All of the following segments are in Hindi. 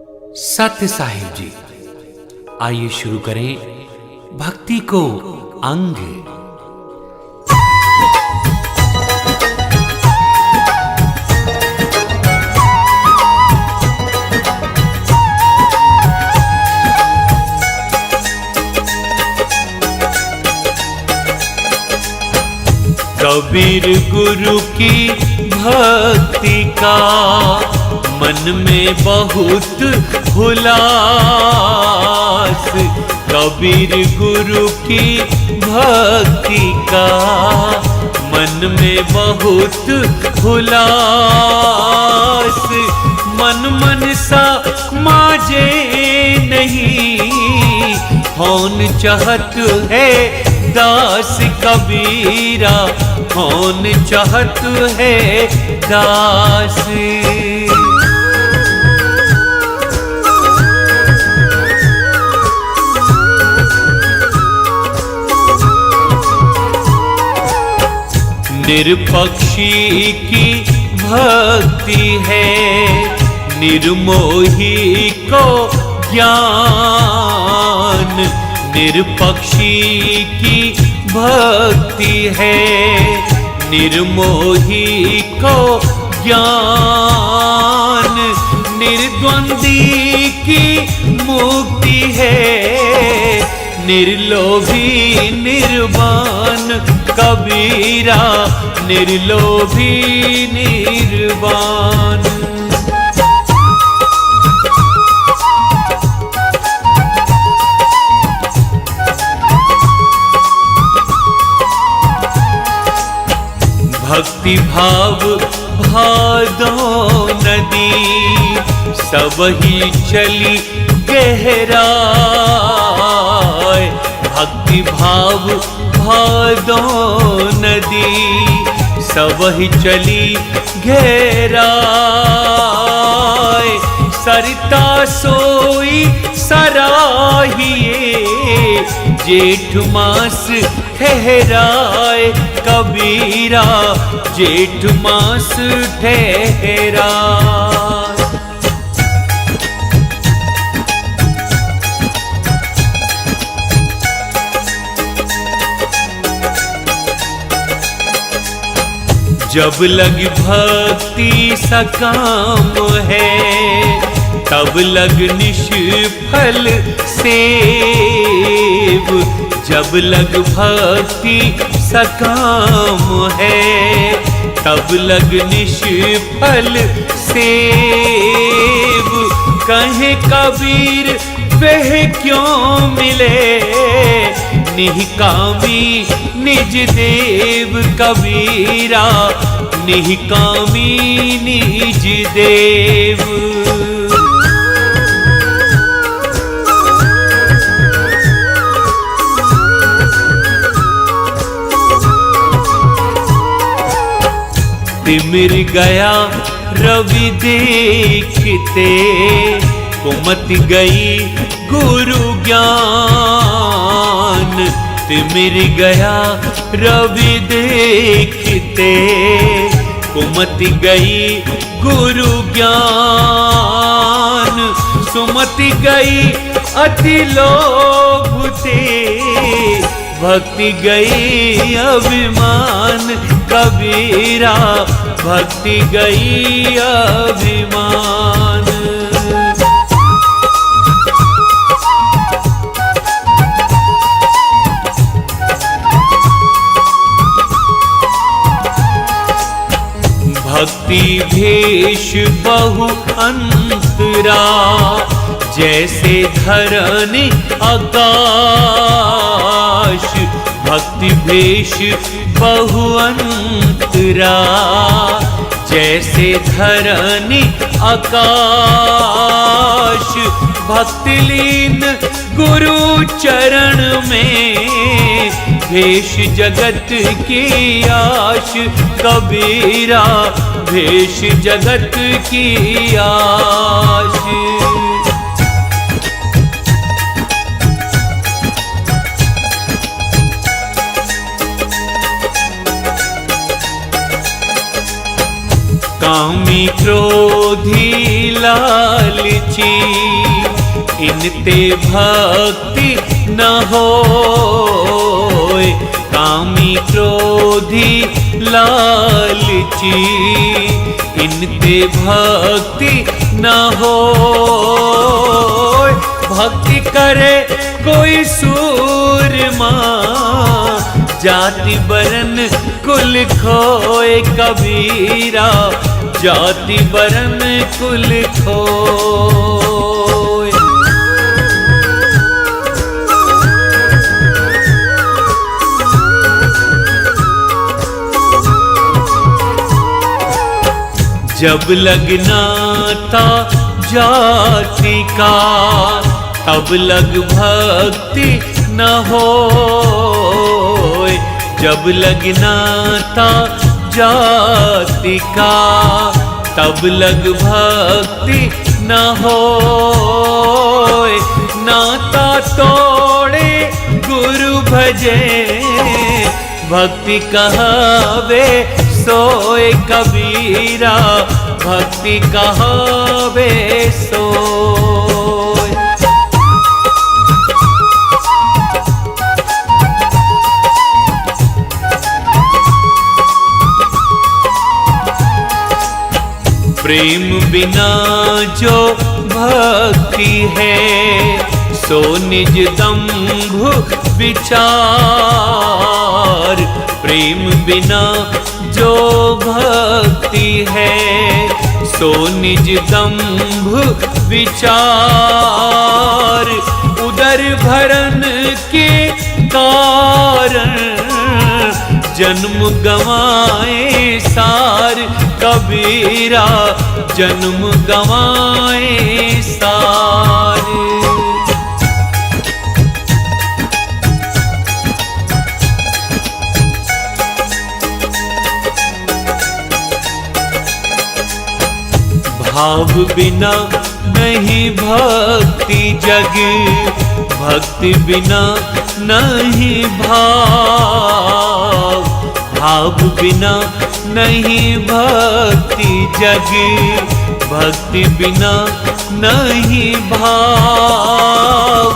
सत्य साहिब जी, आइए शुरू करें भक्ति को अंग। कबीर गुरु की भक्ति का मन में बहुत हुलास। कबीर गुरु की भक्ति का मन में बहुत हुलास। मन मन सा माजे नहीं, कौन चाहत है दास कबीरा, कौन चाहत है दास। निरपक्षी की भक्ति है, निर्मोही को ज्ञान। निरपक्षी की भक्ति है, निर्मोही को ज्ञान। निर्द्वंदी की मुक्ति है, निर्लोभी निर्वाण। कबीरा निर्लोभी निर्वाण। भक्ति भाव भादो नदी, सब ही चली गहराए। भक्ति भाव भादो नदी, सब ही चली गहराए। सरिता सोई सराहिए, जेठ मास ठहराए। कबीरा जेठ मास ठहराए। जब लग भक्ति सकाम है, तब लग निष्फल सेव। जब लग भक्ति सकाम है, तब लग निष्फल सेव। कहे कबीर वह क्यों मिले, निहकामी निज देव। कबीरा निहकामी निज देव। तिमिर गया रवि देखते, कुमत गई गुरु ज्ञान। तिमिर गया रवि देखते, कुमत गई गुरु ज्ञान। सुमति गई अति लोभ ते, भक्ति गई अभिमान। कबीरा भक्ति गई अभिमान। भक्ति भेष बहु अंतरा, जैसे धरनी आकाश। भक्ति भेष बहु अंतरा, जैसे धरनी आकाश। भक्तिलीन गुरु चरण में, भेष जगत की आश। कबीरा भेष जगत की आश। कामी क्रोधी लालची लिची, इनते भक्ति न होए, कामी क्रोधी लालची, इनते भक्ति न होए। भक्ति करे कोई सूरमा, जाति बरन कुल खोए कबीरा, जाति बरन कुल खोए। जब लगना था जाति का, तब लग भक्ति न होए। जब लगना था जाति का, तब लग भक्ति न होए। नाता तोड़े गुरु भजे, भक्ति कहावे सोए कबीरा, भक्ति कहावे सोए। प्रेम बिना जो भक्ति है, सो निज दंभ विचार। प्रेम बिना जो भक्ति है, सो निज दंभ विचार। उदर भरन के कारण, जन्म गवाए सार कबीरा, जन्म गवाए सार। भाव बिना नहीं भक्ति जग, भक्ति बिना नहीं भाव। भाव बिना नहीं भक्ति जग, भक्ति बिना नहीं भाव।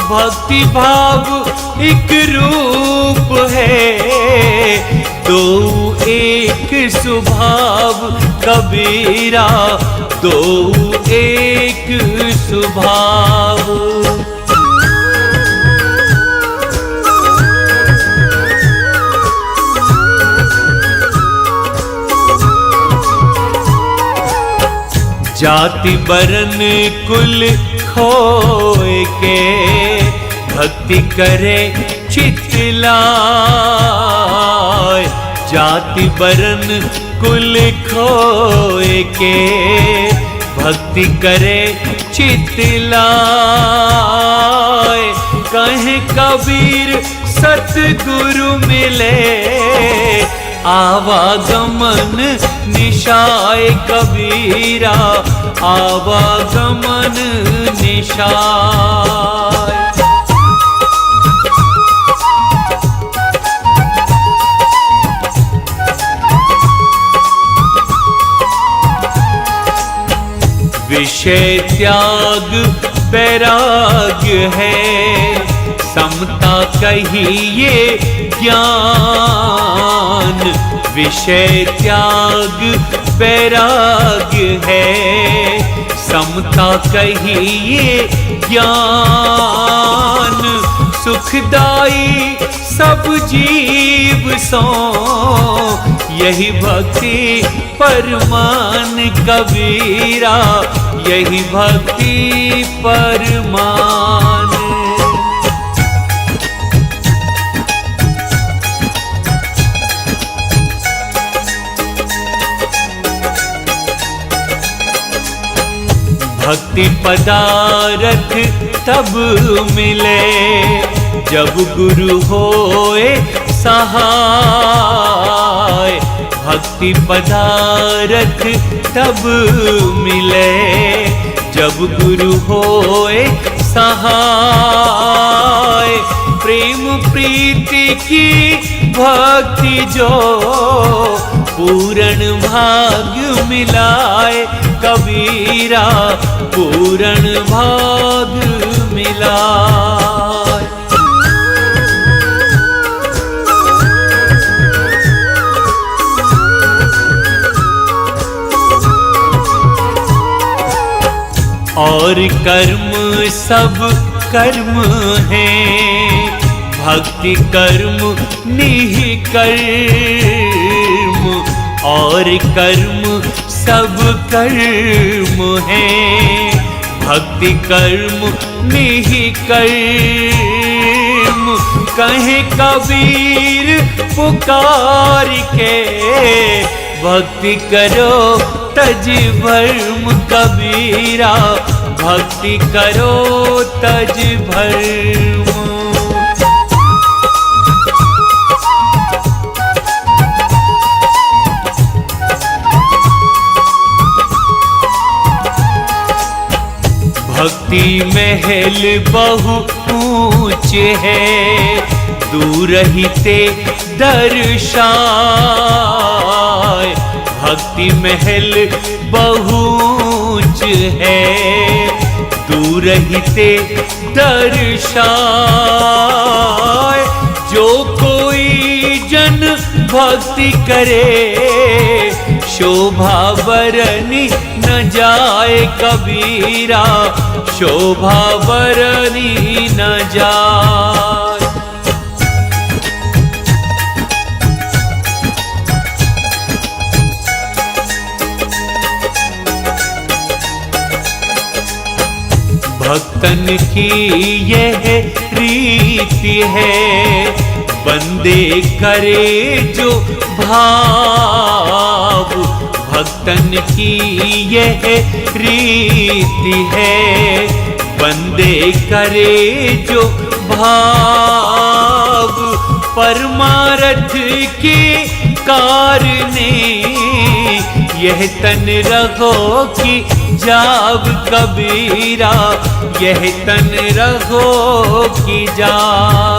भक्ति भाव एक रूप है, दो एक स्वभाव कबीरा, दो एक स्वभाव। जाति बरन कुल खोए के, भक्ति करे चित लाए। जाति बरन कुल खोए के, भक्ति करे चित लाए। कहे कबीर सतगुरु मिले, आवागमन निशाय कबीरा, आवागमन निशाय। विषय त्याग वैराग्य है, समता कहिए ज्ञान। विषय त्याग वैराग्य है, समता कहिए ज्ञान। सुखदाई सब जीव सो, यही भक्ति परमान कबीरा, यही भक्ति परमान। भक्ति पदारथ तब मिले, जब गुरु होए सहाय। भक्ति पदारथ तब मिले, जब गुरु होए सहाय। प्रेम प्रीति की भक्ति जो, पूर्ण भाग्य मिलाए कबीरा, पूर्ण भाग मिला। और कर्म सब कर्म हैं, भक्ति कर्म निष्कर्म। और कर्म सब कर्म हैं, भक्ति कर्म निष्कर्म। कहे कबीर पुकार के, भक्ति करो तज भर्म कबीरा, भक्ति करो तज भर्म। भक्ति महल बहु ऊंचे है, दूर रहते दर्शाए। भक्ति महल बहु ऊंच है, दूर रहते दर्शाए। जो कोई जन भक्ति करे, शोभा बरनी न जाए कबीरा, शोभा बरनी न जाए। भक्तन की यह रीति है, बंदे करे जो भाव। भक्तन की यह रीति है, बंदे करे जो भाव। परमार्थ के कारणे यह तन रहो कि जाब कबीरा, यह तन रहो कि जाब।